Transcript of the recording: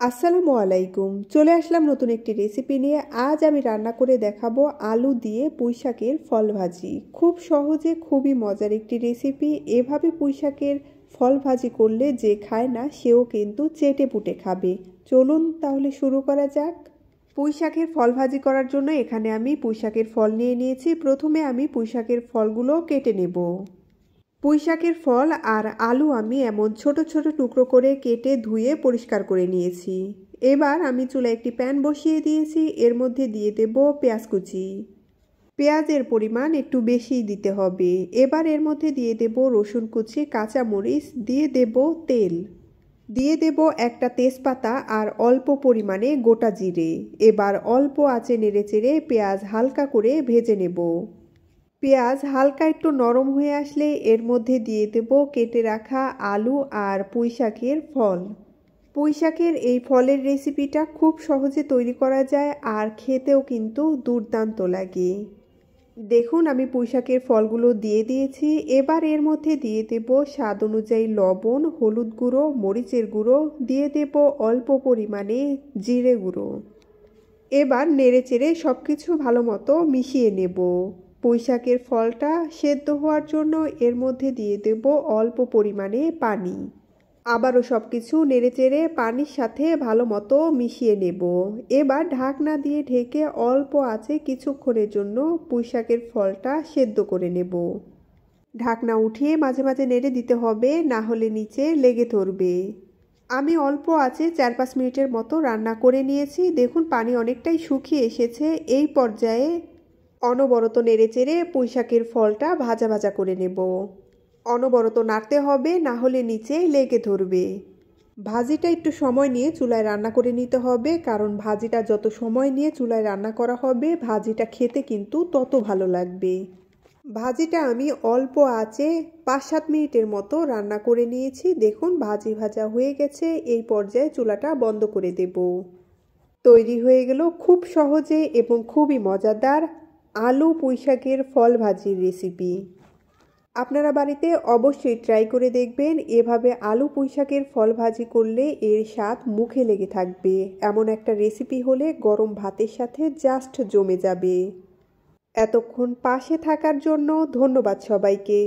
আসসালামু আলাইকুম। চলে আসলাম নতুন একটি রেসিপি নিয়ে। আজ আমি রান্না করে দেখাবো আলু দিয়ে পুঁইশাকের ফল ভাজি। খুব সহজে খুবই মজার একটি রেসিপি। এভাবে পুঁইশাকের ফল ভাজি করলে যে খায় না সেও কিন্তু চেটে পুটে খাবে। চলুন তাহলে শুরু করা যাক। পুঁইশাকের ফল ভাজি করার জন্য এখানে আমি পুঁইশাকের ফল নিয়ে নিয়েছি। প্রথমে আমি পুঁইশাকের ফলগুলো কেটে নেব। পুঁইশাকের ফল আর আলু আমি এমন ছোট ছোট টুকরো করে কেটে ধুয়ে পরিষ্কার করে নিয়েছি। এবার আমি চুলায় একটি প্যান বসিয়ে দিয়েছি। এর মধ্যে দিয়ে দেব পেঁয়াজ কুচি। পেঁয়াজের পরিমাণ একটু বেশিই দিতে হবে। এবার এর মধ্যে দিয়ে দেব রসুন কুচি, কাঁচামরিচ, দিয়ে দেব তেল, দিয়ে দেব একটা তেজপাতা আর অল্প পরিমাণে গোটা জিরে। এবার অল্প আঁচে নেড়েচেড়ে পেঁয়াজ হালকা করে ভেজে নেব। পেঁয়াজ হালকা একটু নরম হয়ে আসলে এর মধ্যে দিয়ে দেব কেটে রাখা আলু আর পুঁইশাকের ফল। পুঁইশাকের এই ফলের রেসিপিটা খুব সহজে তৈরি করা যায় আর খেতেও কিন্তু দুর্দান্ত লাগে। দেখুন আমি পুঁইশাকের ফলগুলো দিয়ে দিয়েছি। এবার এর মধ্যে দিয়ে দেব স্বাদ অনুযায়ী লবণ, হলুদ গুঁড়ো, মরিচের গুঁড়ো, দিয়ে দেব অল্প পরিমাণে জিরে গুঁড়ো। এবার নেড়েচেড়ে সব কিছু ভালো মতো মিশিয়ে নেব। পুঁইশাকের ফলটা সেদ্ধ হওয়ার জন্য এর মধ্যে দিয়ে দেব অল্প পরিমাণে পানি। আবারও সব কিছু নেড়েচেড়ে পানির সাথে ভালো মতো মিশিয়ে নেব। এবার ঢাকনা দিয়ে ঢেকে অল্প আঁচে কিছুক্ষণের জন্য পুঁইশাকের ফলটা সেদ্ধ করে নেব। ঢাকনা উঠিয়ে মাঝে মাঝে নেড়ে দিতে হবে, না হলে নিচে লেগে ধরবে। আমি অল্প আঁচে 4-5 মিনিটের মতো রান্না করে নিয়েছি। দেখুন পানি অনেকটাই শুকিয়ে এসেছে। এই পর্যায়ে অনবরত নেড়েচেড়ে পুঁইশাকের ফলটা ভাজা ভাজা করে নেব। অনবরত নাড়তে হবে, না হলে নিচে লেগে ধরবে। ভাজিটা একটু সময় নিয়ে চুলায় রান্না করে নিতে হবে, কারণ ভাজিটা যত সময় নিয়ে চুলায় রান্না করা হবে ভাজিটা খেতে কিন্তু তত ভালো লাগবে। ভাজিটা আমি অল্প আঁচে 5-7 মিনিটের মতো রান্না করে নিয়েছি। দেখুন ভাজি ভাজা হয়ে গেছে। এই পর্যায়ে চুলাটা বন্ধ করে দেব। তৈরি হয়ে গেল খুব সহজে এবং খুবই মজাদার আলু পুঁইশাকের ফল ভাজির রেসিপি। আপনারা বাড়িতে অবশ্যই ট্রাই করে দেখবেন। এভাবে আলু পুঁইশাকের ফল ভাজি করলে এর স্বাদ মুখে লেগে থাকবে। এমন একটা রেসিপি হলে গরম ভাতের সাথে জাস্ট জমে যাবে। এতক্ষণ পাশে থাকার জন্য ধন্যবাদ সবাইকে।